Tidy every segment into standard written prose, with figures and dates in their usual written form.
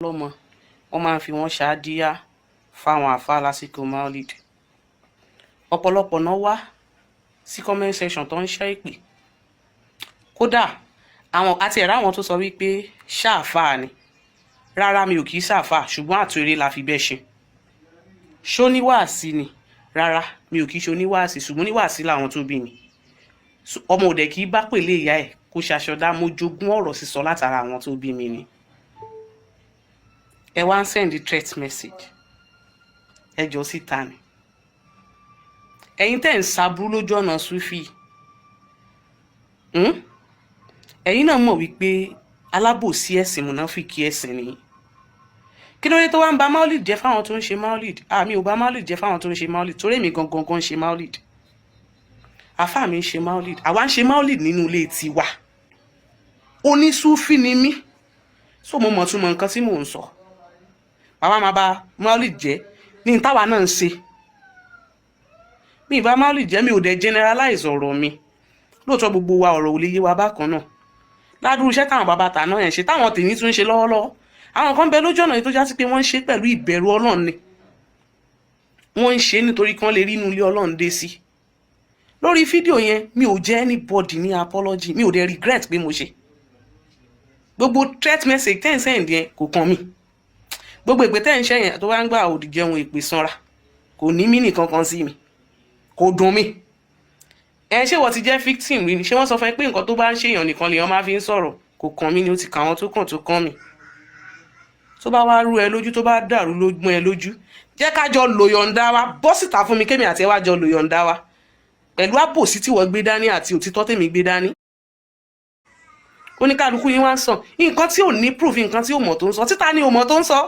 lọ́mọ wọ́n máa ń fi wọ́n ṣáàdíyà fáwọn àfáà lásìkò maulid. Ọ̀pọ̀lọpọ̀ náà wá sí comment section tó ń ṣẹ́ ìpè. Kódà àwọn àti ẹ̀rọ àwọn tó sọ wípé ṣáàfáà ni. Rárá, mi ò kì í ṣàfáà, ṣùgbọ́n àtòrè la fi bẹ́ ṣe. Ṣó níwàásí ni? Rárá, mi ò kì í ṣe oníwàásí, ṣùgbọ́n níwàásí làwọn tó bí mi. Ọmọ òdẹ kì í bá pèlè ìyá ẹ̀ kó ṣaṣọdá, mo jogún ọ̀rọ̀ sísọ látara àwọn tó bí mi ni. Ẹ wá ń send threat message. Ẹ jọ síta ni. Ẹ̀yin tẹ́ ń saburú lójú ọ̀nà Sufi. Ẹ̀yin náà mọ̀ wípé alábòsí ẹ̀sìn mùnáfíkí ẹ̀sìn ni. Kí ló dé tó wá ń ba maulid jẹ́ fáwọn tó ń ṣe maulid? Mi ò bá maulid jẹ́ fáwọn tó ń ṣe maulid, torí èmi gangan ń ṣe maulid. Àfáà mi ń ṣe maulid, àwa ń ṣe maulid nínú ilé tiwa. Onísúfí ni mí, so mo mọ̀ túmọ̀ nǹkan tí mò ń sọ. Bàbá máa ba maulid jẹ́ ní táwa náà ń ṣe. Mi ì bá maulid jẹ́, mi ò dẹ̀ generalize ọ̀rọ̀ mi. Lóòótọ́ gbogbo wa ọ̀rọ̀ ò lè yé wa bákan náà. Ládùúrú iṣẹ́ táwọn bàbá tàná yẹn ṣe, táwọn tèmi tún ń ṣe lọ́wọ́lọ́wọ́. Àwọn kan bẹ lójú ọ̀nà yìí tó já sí pé wọ́n ń ṣe pẹ̀lú ìbẹ̀rù Ọlọ́run ni. Wọ́n ń ṣe nítorí kí wọ́n lè rí inú ilé Ọlọ́run dé sí. Lórí fídíò yẹn, mi ò jẹ́ anybody ní apology, mi ò dẹ̀ regret pé mo ṣe. Gbogbo threat message tẹ́ ń send yẹn kò kàn mí. Gbogbo ìpè tẹ́ ń ṣe yẹn tó bá ń gbà òdì jẹun ìpè sanra. Kò ní mí nìkan kan sí mi. Kò dùn mí. Ṣé wọ́n ti jẹ́ victim rí ni? Ṣé wọ́n sọ fún ẹ pé nǹkan tó bá ń ṣèyàn nìkan lèèyàn máa fi ń sọ̀rọ̀? Kò kàn mí ni, ó ti kà wọ́n tó kàn mí. Tó bá wá rú ẹ lójú, tó bá dàrú lógún ẹ lójú, jẹ́ ká jọ lò yọ̀ǹda wa, bọ́ síta fún mi kémi àti ẹ wá jọ lò yọ̀ǹda wa. Pẹ̀lú àbòsí tí wọ́n gbé dání àti òtítọ́ tèmi gbé dání. Oníkálukú yín wá ń sọ nǹkan tí ò ní proof, nǹkan tí ò mọ̀ tó ń sọ. Títa ni ò mọ̀ tó ń sọ.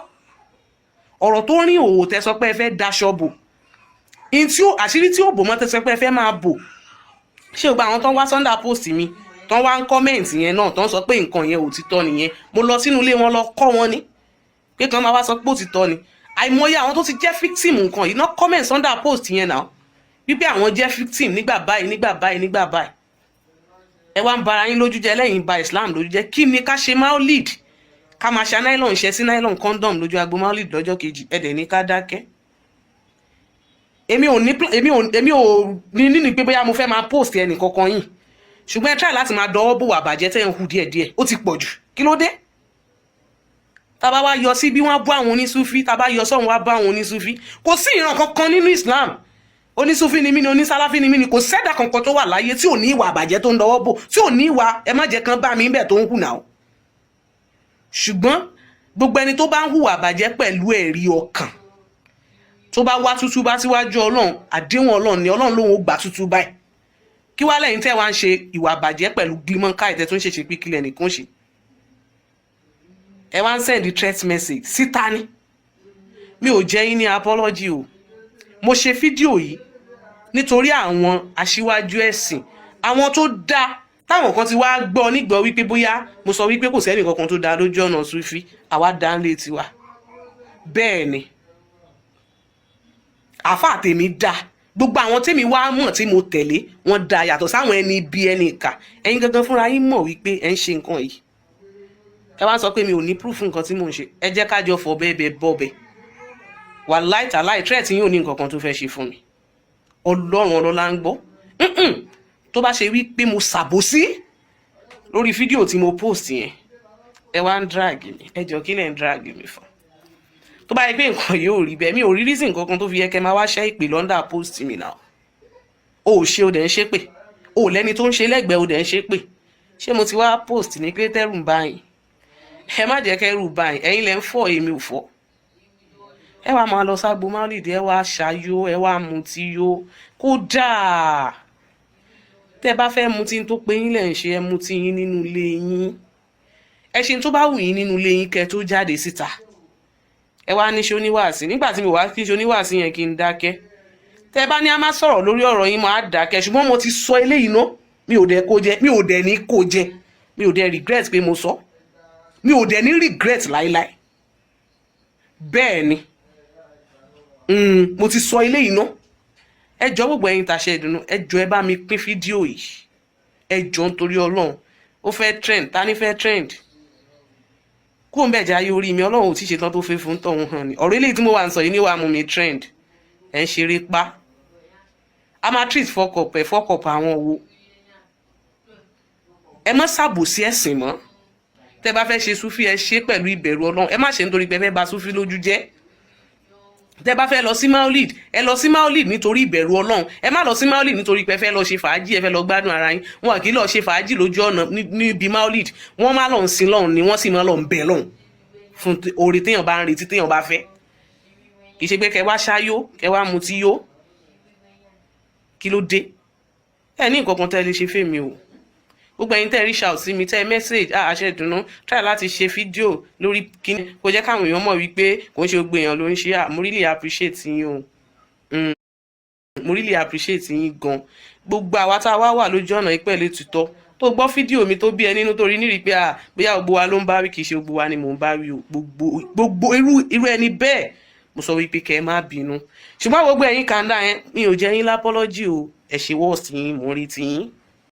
Ọ̀rọ̀ tó rí òwò tẹ́ sọ pé ẹ fẹ́ daṣọ bò. Àṣírí tí ò bò mọ́ tẹ́ sọ pé ẹ fẹ́ máa bò. Ṣé o gba àwọn tó ń wá Sunday post mi, tó ń wá ń comment yẹn náà, tó ń sọ pé nǹkan yẹn òtítọ́ nìyẹn. Mo lọ sínú ilé wọn lọ kọ́ wọn ní. Pé kan máa wá sọ pé òtítọ́ ni. Àìmọye àwọn tó ti jẹ́ victim nǹkan yìí náà comment Sunday post yẹn náà. Wípé àwọn jẹ́ victim nígbà báyìí. Ẹ wá ń bara yín lójú jẹ́, lẹ́yìn ba Islam lójú jẹ́. Kí ni ká ṣe maulid? Ká máa ṣe nylon ṣe sí nylon condom lójú agbo maulid lọ́jọ́ kejì. Ẹ dẹ̀ ní ká dákẹ́. Èmi ò ní nínú pé bóyá mo fẹ́ máa post ẹnì kankan yìí. Ṣùgbọ́n ẹ try láti máa dọwọ́ bò wà bàjẹ́ tẹ́ ń hù díẹ̀díẹ̀. Ó ti pọ̀ jù. Kí ló dé? Tá bá wá yọ sí bí wọ́n bú àwọn onísúfí, tá bá yọ sọ́hun wá bá àwọn onísúfí. Kò sí ìran kankan nínú Islam. Onísúfí ni mí ni, onísálàfí ni mí ni, kò sẹ́dà kankan tó wà láyé tí ò ní ìwà àbàjẹ́ tó ń dọwọ́ bò, tí ò ní ìwà ẹ má jẹ́ kan bá mi bẹ̀ tó ń hù náà. Ṣùgbọ́n gbogbo ẹni tó bá ń hùwà àbàjẹ́ pẹ̀lú ẹ̀rí ọkàn, tó bá wá tútú bá síwájú Ọlọ́run, àdéhùn Ọlọ́run ni Ọlọ́run lòun ó gbà tútú báyìí. Kí wá lẹ́yìn tẹ́ wá ń ṣe ìwà àbàjẹ́ pẹ̀lú glimon káì tẹ́ tó ń ṣe pé kílẹ̀ nìkan ṣe. Ẹ wá ń send threat message síta ni. Mi ò jẹ́ yín ní apology o. Mo ṣe fídíò yìí nítorí àwọn aṣíwájú ẹ̀sìn, àwọn tó dá, táwọn kan ti wá gbọ́ nígbọ́ wípé bóyá mo sọ wípé kò sẹ́ni kankan tó dá lójú ọ̀nà Sufi, àwa dá ń lé tiwa. Bẹ́ẹ̀ ni. Àfáà tèmi dá. Gbogbo àwọn tèmi wá mọ̀ tí mo tẹ̀lé, wọ́n dá yàtọ̀ sáwọn ẹni bí ẹni ìkà. Ẹ̀yin gangan fúnra yín mọ̀ wípé ẹ ń ṣe nǹkan yìí. Ẹ wá sọ pé mi ò ní proof nǹkan tí mò ń ṣe. Ẹ jẹ́ ká jọ fọ bẹ́ẹ̀ bọ́bẹ̀. Wàláì tàláì threat yín ò ní nǹkan kan tó fẹ́ ṣe fún mi. Ọlọ́run ọlọ́lá ń gbọ́. Tó bá ṣe wípé mo ṣàbòsí lórí fídíò tí mo post yẹn, ẹ wá ń drag mi. Ẹ jọ kí lẹ̀ ń drag mi fún? Tó bá yẹ pé nǹkan yóò rí bẹ́ẹ̀, mi ò rí reason kankan tó fi yẹ kẹ́ máa wá ṣẹ́ ìpè lọ́ndà post mi náà. O ò ṣe, o dẹ̀ ń ṣe pé. O ò lẹ́ni tó ń ṣe lẹ́gbẹ̀ẹ́, o dẹ̀ ń ṣe pé. Ṣé mo ti wá post ní pé tẹ́rù ń bá yín? Ẹ má jẹ́ kẹ́rù bá yín. Ẹ̀yin lẹ ń fọ́, èmi ò fọ́. Ẹ wá máa lọ ságbo maulid, ẹ wá ṣayó, ẹ wá mutí yó. Kódà tẹ́ bá fẹ́ mutí tó pé yín lẹ̀ ń ṣe, ẹ mutí yín nínú ilé yín. Ẹ ṣe tó bá wù yín nínú ilé yín kẹ́ tó jáde síta. Ẹ wá ní ṣe oníwàásí. Nígbà tí mi wá kí ṣe oníwàásí yẹn kí n dákẹ́. Tẹ́ bá ní a máa sọ̀rọ̀ lórí ọ̀rọ̀ yín, máa dákẹ́. Ṣùgbọ́n mo ti sọ eléyìí ná. Mi ò dẹ̀ kó jẹ, mi ò dẹ̀ ní kó jẹ. Mi ò dẹ̀ regret pé mo sọ. Mi ò dẹ̀ ní regret láíláí. Bẹ́ẹ̀ ni. Mo ti sọ eléyìí ná. Ẹ jọ̀ọ́ gbogbo ẹ̀yin tàṣẹ ìdùnnú, ẹ jọ̀ọ́ ẹ bá mi pín fídíò yìí. Ẹ jọ̀ọ́ nítorí Ọlọ́run. Ó fẹ́ trend, ta ni fẹ́ trend? kúrò ń bẹ̀ jẹ́ ayé orí mi ọlọ́run ò tí ì ṣetán tó fẹ́ fún tọ̀hún hàn ni ọ̀rọ̀ eléyìí tí mo wà ń sọ yìí ní wàá mú mi trend ẹ̀ ń ṣeré pa a máa treat fọ́kọ̀pù àwọn wo ẹ má ṣàbòsí ẹ̀sìn mọ́ tẹ́ bá fẹ́ ṣe súfì ẹ ṣe pẹ̀lú ìbẹ̀rù ọlọ́run ẹ má ṣe nítorí pé ẹ fẹ́ bà súfì lójú jẹ́ tẹ́ bá fẹ́ lọ sí maulid ẹ lọ sí maulid nítorí ìbẹ̀rù ọlọ́run ẹ má lọ sí maulid nítorí pé ẹ fẹ́ lọ ṣe fàájì ẹ fẹ́ lọ gbádùn ara yín wọn kì í lọ ṣe fàájì lójú ọ̀nà níbi maulid wọ́n má lọ ń sin lọ́hùn ni wọ́n sì má lọ ń bẹ̀ lọ́hùn fún oore téèyàn bá ń retí téèyàn bá fẹ́ kì í ṣe pé kẹ wá ṣáyó kẹ wá mutí yó kí ló dé ẹ ní nǹkan kan tẹ́ lè ṣe fèmí o gbogbo ẹ̀yin tẹ́ reach out sí mi tẹ́ message àṣẹ ìdùnnú try láti ṣe fídíò lórí kíní kò jẹ́ káwọn èèyàn mọ̀ wípé kò ń ṣe gbogbo èèyàn ló ń ṣe mo really appreciate yín o mo really appreciate yín gan gbogbo àwa tá a wá wà lójú ọ̀nà ìpẹ̀lẹ̀ tutọ́ tó gbọ́ fídíò mi tó bí ẹ nínú torí nírí pé bóyá gbogbo wa ló ń bá wí kì í ṣe gbogbo wa ni mò ń bá wí o gbogbo irú ẹni bẹ́ẹ̀ mo sọ wípé kẹ́ ẹ má bínú ṣùgbọ́n gbogbo ẹ̀yin kàńdà yẹn mi ò jẹ́ yín lápọ́lọ́jì o ẹ ṣe wọ́ọ̀sì yín mo rí ti yín.